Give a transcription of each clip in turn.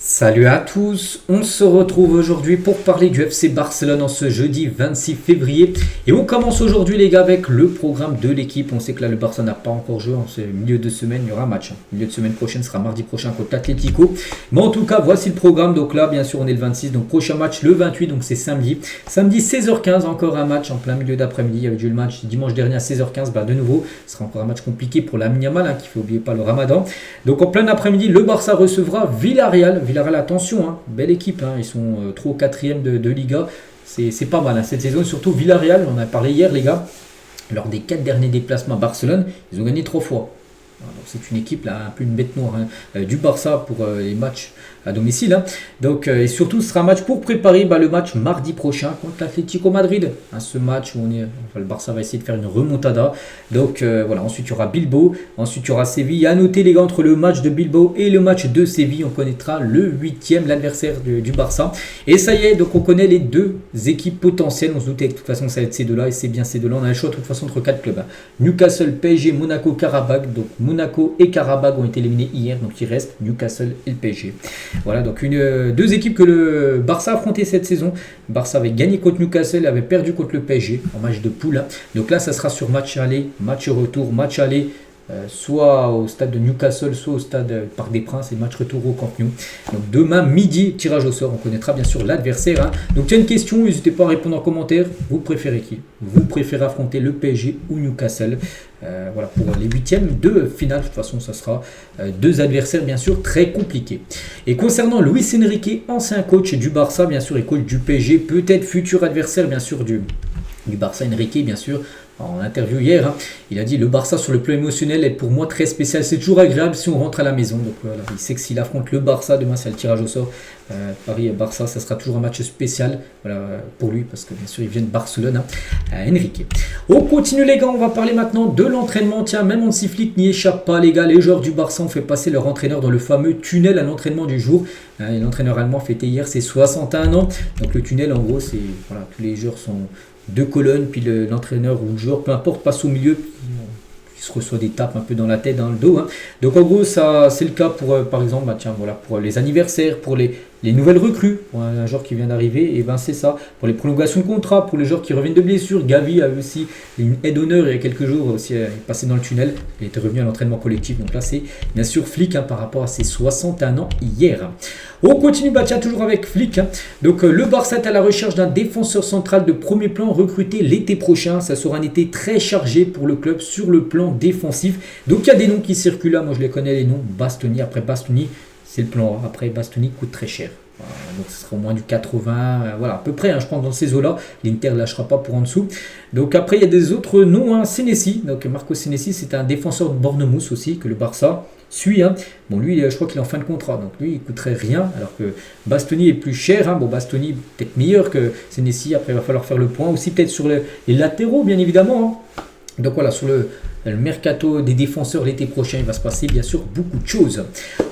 Salut à tous, on se retrouve aujourd'hui pour parler du FC Barcelone en ce jeudi 26 février. Et on commence aujourd'hui les gars avec le programme de l'équipe. On sait que là le Barça n'a pas encore joué, en ce milieu de semaine il y aura un match. Milieu de semaine prochaine sera mardi prochain contre l'Atlético. Mais en tout cas voici le programme, donc là bien sûr on est le 26, donc prochain match le 28, donc c'est samedi. Samedi 16h15, encore un match en plein milieu d'après-midi. Il y avait eu le match dimanche dernier à 16h15, de nouveau ce sera encore un match compliqué pour la Yamal qui fait oublier pas le Ramadan. Donc en plein après-midi le Barça recevra Villarreal, attention, belle équipe, ils sont 3 ou 4e de Liga, c'est pas mal cette saison, surtout Villarreal, on en a parlé hier les gars, lors des 4 derniers déplacements à Barcelone, ils ont gagné 3 fois. Alors, c'est une équipe là, un peu une bête noire du Barça pour les matchs à domicile. Donc, et surtout, ce sera un match pour préparer le match mardi prochain contre l'Atlético Madrid. Ce match où le Barça va essayer de faire une remontada. Donc voilà, ensuite il y aura Bilbao, ensuite il y aura Séville. À noter les gars, entre le match de Bilbao et le match de Séville, on connaîtra le 8e, l'adversaire du Barça. Et ça y est, donc on connaît les deux équipes potentielles. On se doutait que de toute façon ça va être ces deux-là, et c'est bien ces deux-là. On a le choix de toute façon entre 4 clubs. Newcastle, PSG, Monaco, Karabakh. Donc Monaco et Karabakh ont été éliminés hier, donc il reste Newcastle et le PSG. Voilà, donc deux équipes que le Barça a affronté cette saison. Le Barça avait gagné contre Newcastle, avait perdu contre le PSG en match de poule. Donc là, ça sera sur match aller, match retour, match aller, soit au stade de Newcastle, soit au stade Parc des Princes, et match retour au Camp Nou. Donc demain midi, tirage au sort, on connaîtra bien sûr l'adversaire. Donc il y a une question, n'hésitez pas à répondre en commentaire. Vous préférez qui? Vous préférez affronter le PSG ou Newcastle? Voilà, pour les 8e de finale. De toute façon, ça sera deux adversaires bien sûr très compliqués. Et concernant Luis Enrique, ancien coach du Barça bien sûr et coach du PSG, peut-être futur adversaire bien sûr du Barça, Enrique bien sûr. En interview hier, il a dit: le Barça sur le plan émotionnel est pour moi très spécial, c'est toujours agréable si on rentre à la maison. Donc voilà, il sait que s'il affronte le Barça demain, c'est le tirage au sort, Paris-Barça, ça sera toujours un match spécial pour lui, parce que bien sûr il vient de Barcelone, Enrique. On continue les gars, on va parler maintenant de l'entraînement. Tiens, même Hansi Flick n'y échappe pas les gars, les joueurs du Barça ont fait passer leur entraîneur dans le fameux tunnel à l'entraînement du jour. L'entraîneur allemand fêtait hier ses 61 ans, donc le tunnel en gros c'est, voilà, tous les joueurs sont 2 colonnes, puis l'entraîneur ou le joueur, peu importe, passe au milieu, puis il se reçoit des tapes un peu dans la tête, dans le dos. Donc en gros, ça c'est le cas pour, par exemple, pour les anniversaires, pour les nouvelles recrues, pour un joueur qui vient d'arriver, et c'est ça. Pour les prolongations de contrat, pour les joueurs qui reviennent de blessure. Gavi a eu aussi une aide d'honneur il y a quelques jours, aussi il est passé dans le tunnel, il était revenu à l'entraînement collectif. Donc là c'est bien sûr Flick par rapport à ses 61 ans hier. On continue toujours avec Flick. Donc le Barça est à la recherche d'un défenseur central de premier plan recruté l'été prochain. Ça sera un été très chargé pour le club sur le plan défensif. Donc il y a des noms qui circulent là, moi je les connais les noms. Bastoni, après Bastoni c'est le plan A. Après Bastoni coûte très cher. Donc ce sera au moins du 80, voilà à peu près, je pense dans ces eaux-là. L'Inter ne lâchera pas pour en dessous. Donc après il y a des autres noms, Senesi. Donc Marco Senesi, c'est un défenseur de Bournemouth aussi que le Barça suit. Bon lui je crois qu'il est en fin de contrat, donc lui il coûterait rien, alors que Bastoni est plus cher. Bon Bastoni peut-être meilleur que Senesi, après il va falloir faire le point aussi peut-être sur les latéraux bien évidemment. Donc voilà, sur le mercato des défenseurs l'été prochain, il va se passer bien sûr beaucoup de choses.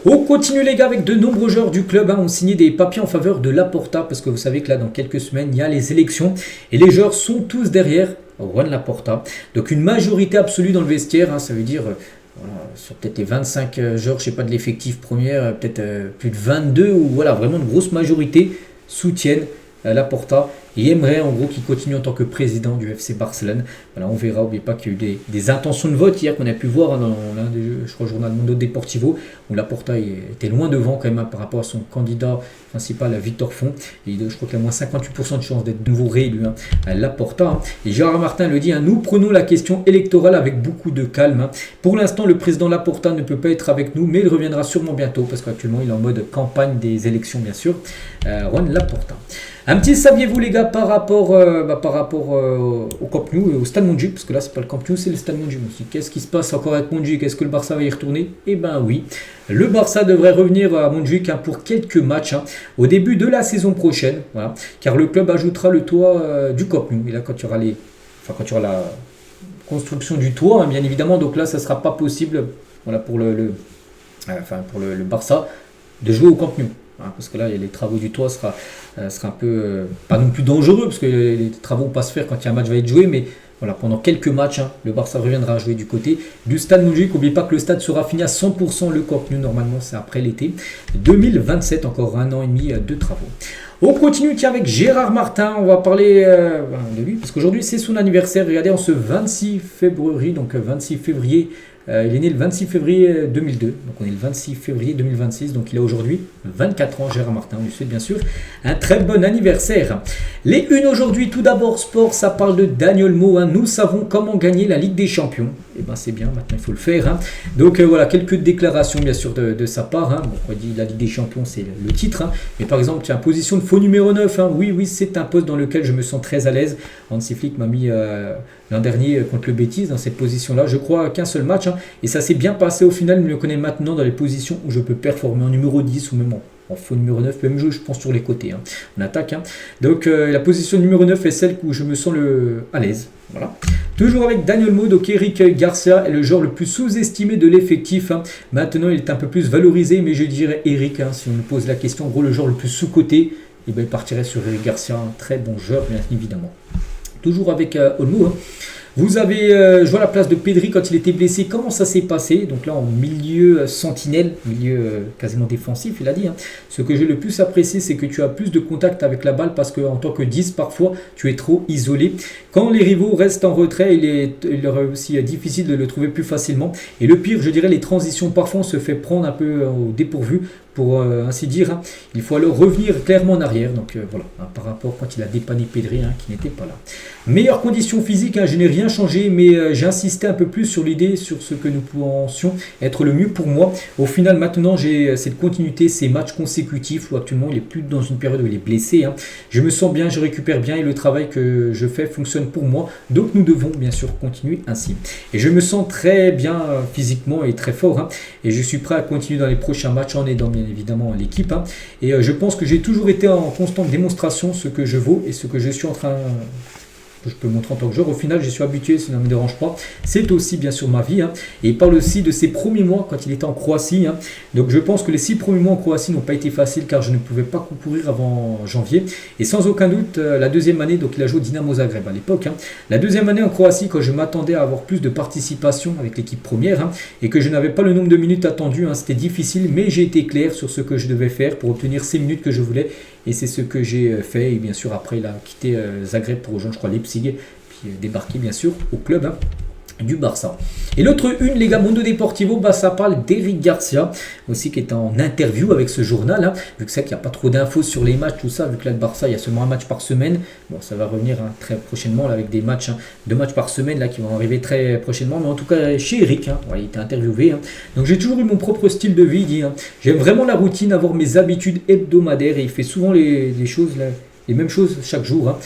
On continue les gars avec de nombreux joueurs du club ont signé des papiers en faveur de Laporta, parce que vous savez que là dans quelques semaines il y a les élections et les joueurs sont tous derrière Juan Laporta. Donc une majorité absolue dans le vestiaire, ça veut dire sur peut-être les 25 joueurs, je sais pas de l'effectif première, peut-être plus de 22, ou voilà vraiment une grosse majorité soutiennent Laporta et aimerait en gros qu'il continue en tant que président du FC Barcelone. Voilà, on verra. N'oubliez pas qu'il y a eu des intentions de vote hier qu'on a pu voir dans l'un des, je crois, journal Mundo Deportivo, où Laporta était loin devant quand même par rapport à son candidat principal, Victor Font. Et je crois qu'il a moins 58% de chance d'être de nouveau réélu, Laporta. Et Gérard Martin le dit, nous prenons la question électorale avec beaucoup de calme. Pour l'instant, le président Laporta ne peut pas être avec nous, mais il reviendra sûrement bientôt, parce qu'actuellement il est en mode campagne des élections bien sûr. Juan Laporta. Un petit saviez-vous les gars par rapport au Camp Nou et au Stade Montjuïc, parce que là c'est pas le Camp Nou, c'est le Stade Montjuïc aussi. Qu'est-ce qui se passe encore avec Montjuïc? Est-ce que le Barça va y retourner? Eh ben oui, le Barça devrait revenir à Montjuïc pour quelques matchs au début de la saison prochaine, voilà, car le club ajoutera le toit du Camp Nou. Et là quand il y aura la construction du toit, bien évidemment, donc là ça sera pas possible, voilà, pour le Barça de jouer au Camp Nou. Parce que là, les travaux du toit sera un peu, pas non plus dangereux, parce que les travaux vont pas se faire quand il y a un match va être joué, mais voilà, pendant quelques matchs, le Barça reviendra à jouer du côté du stade Montjuïc. N'oubliez pas que le stade sera fini à 100% le Camp Nou, normalement c'est après l'été 2027, encore un an et demi de travaux. On continue avec Gérard Martin, on va parler de lui, parce qu'aujourd'hui c'est son anniversaire, regardez, en ce 26 février, donc 26 février, il est né le 26 février 2002, donc on est le 26 février 2026, donc il a aujourd'hui 24 ans, Gérard Martin. On lui souhaite bien sûr un très bon anniversaire. Les unes aujourd'hui, tout d'abord sport, ça parle de Daniel Mo. Nous savons comment gagner la Ligue des Champions. Et ben c'est bien, maintenant il faut le faire. Donc voilà, quelques déclarations bien sûr de sa part. Bon, on dit la Ligue des Champions, c'est le titre. Mais par exemple, tiens, position de faux numéro 9. Oui, c'est un poste dans lequel je me sens très à l'aise. Hansi Flick m'a mis l'an dernier contre le Betis dans cette position-là. Je crois qu'un seul match. Et ça s'est bien passé au final. Il me connaît maintenant dans les positions où je peux performer en numéro 10 ou même en faux numéro 9, même jeu, je pense sur les côtés, en attaque. Donc la position numéro 9 est celle où je me sens à l'aise. Voilà. Toujours avec Daniel Mo, donc Eric Garcia est le joueur le plus sous-estimé de l'effectif. Maintenant, il est un peu plus valorisé, mais je dirais Eric, si on me pose la question, en gros, le joueur le plus sous-coté, et ben, il partirait sur Eric Garcia, un très bon joueur, bien évidemment. Toujours avec Olmo. Vous avez joué à la place de Pedri quand il était blessé. Comment ça s'est passé? Donc là, en milieu sentinelle, milieu quasiment défensif, il a dit. Ce que j'ai le plus apprécié, c'est que tu as plus de contact avec la balle parce qu'en tant que 10, parfois, tu es trop isolé. Quand les rivaux restent en retrait, il leur est aussi difficile de le trouver plus facilement. Et le pire, je dirais, les transitions, parfois, on se fait prendre un peu au dépourvu. Pour ainsi dire, il faut alors revenir clairement en arrière. Donc voilà, par rapport quand il a dépanné Pedri, qui n'était pas là. Meilleures conditions physiques, je n'ai rien changé, mais j'ai insisté un peu plus sur l'idée, sur ce que nous pensions être le mieux pour moi. Au final, maintenant, j'ai cette continuité, ces matchs consécutifs où actuellement il est plus dans une période où il est blessé. Je me sens bien, je récupère bien et le travail que je fais fonctionne pour moi. Donc nous devons bien sûr continuer ainsi. Et je me sens très bien physiquement et très fort. Et je suis prêt à continuer dans les prochains matchs en aidant bien évidemment l'équipe. Et je pense que j'ai toujours été en constante démonstration ce que je vaux et ce que je suis en train que je peux montrer en tant que joueur. Au final, je suis habitué, ça ne me dérange pas. C'est aussi bien sûr ma vie. Et il parle aussi de ses premiers mois quand il était en Croatie. Donc je pense que les 6 premiers mois en Croatie n'ont pas été faciles car je ne pouvais pas concourir avant janvier. Et sans aucun doute, la deuxième année, donc il a joué au Dinamo Zagreb à l'époque. La deuxième année en Croatie, quand je m'attendais à avoir plus de participation avec l'équipe première et que je n'avais pas le nombre de minutes attendues, c'était difficile, mais j'ai été clair sur ce que je devais faire pour obtenir ces minutes que je voulais. Et c'est ce que j'ai fait. Et bien sûr, après, il a quitté Zagreb pour rejoindre, je crois, Leipzig. Puis débarqué, bien sûr, au club du Barça. Et l'autre une, les gars, Mundo Deportivo, ça parle d'Eric Garcia, aussi qui est en interview avec ce journal, vu que c'est qu'il n'y a pas trop d'infos sur les matchs, tout ça, vu que là, le Barça, il y a seulement un match par semaine. Bon, ça va revenir très prochainement, là, avec des matchs, 2 matchs par semaine, là, qui vont arriver très prochainement, mais en tout cas, chez Eric, voilà, il était interviewé. Donc, j'ai toujours eu mon propre style de vie, il dit, j'aime vraiment la routine, avoir mes habitudes hebdomadaires, et il fait souvent les choses, là, les mêmes choses chaque jour,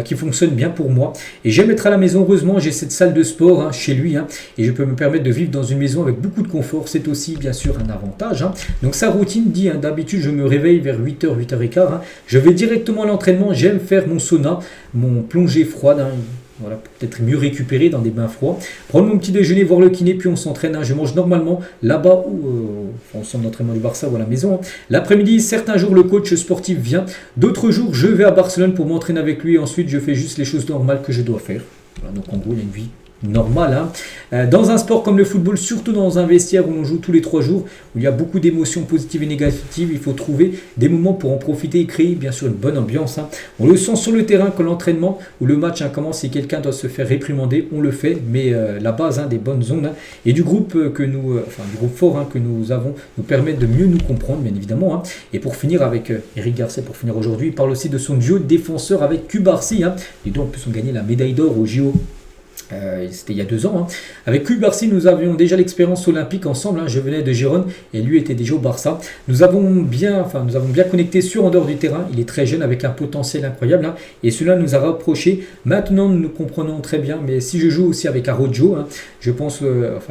qui fonctionnent bien pour moi. Et j'aime être à la maison, heureusement, j'ai cette salle de sport chez lui, et je peux me permettre de vivre dans une maison avec beaucoup de confort. C'est aussi, bien sûr, un avantage. Donc sa routine dit, d'habitude, je me réveille vers 8h, 8h15. Je vais directement à l'entraînement, j'aime faire mon sauna, mon plongée froide. Voilà, pour peut-être mieux récupérer dans des bains froids. Prendre mon petit déjeuner, voir le kiné, puis on s'entraîne. Je mange normalement là-bas ou au centre d'entraînement du Barça ou à la maison. L'après-midi, certains jours, le coach sportif vient. D'autres jours, je vais à Barcelone pour m'entraîner avec lui. Et ensuite, je fais juste les choses normales que je dois faire. Voilà, donc en gros, il y a une vie normale. Dans un sport comme le football, surtout dans un vestiaire où on joue tous les 3 jours, où il y a beaucoup d'émotions positives et négatives, il faut trouver des moments pour en profiter et créer bien sûr une bonne ambiance. On le sent sur le terrain quand l'entraînement ou le match commence, si quelqu'un doit se faire réprimander, on le fait, mais la base des bonnes zones et du groupe du groupe fort que nous avons nous permet de mieux nous comprendre, bien évidemment. Et pour finir avec Eric Garcia, pour finir aujourd'hui, il parle aussi de son duo de défenseur avec Cubarsí. Les deux en plus ont gagné la médaille d'or au JO. C'était il y a 2 ans. Avec Cubarsí, nous avions déjà l'expérience olympique ensemble. Je venais de Gérone et lui était déjà au Barça. Nous avons bien connecté sur en dehors du terrain. Il est très jeune avec un potentiel incroyable. Et cela nous a rapprochés. Maintenant, nous nous comprenons très bien. Mais si je joue aussi avec Araujo, je pense,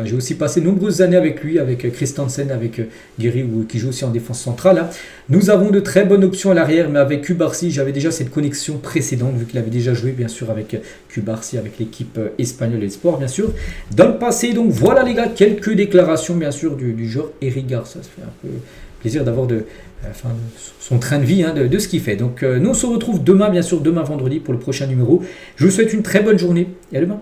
j'ai aussi passé de nombreuses années avec lui, avec Christensen, avec Guéry, qui joue aussi en défense centrale. Nous avons de très bonnes options à l'arrière, mais avec Cubarsí, j'avais déjà cette connexion précédente, vu qu'il avait déjà joué, bien sûr, avec Cubarsí, avec l'équipe espagnole et sport, bien sûr. Dans le passé, donc voilà les gars, quelques déclarations, bien sûr, du joueur Eric Garcia. Ça fait un peu plaisir d'avoir son train de vie, de ce qu'il fait. Donc nous on se retrouve demain, bien sûr, demain vendredi pour le prochain numéro. Je vous souhaite une très bonne journée et à demain.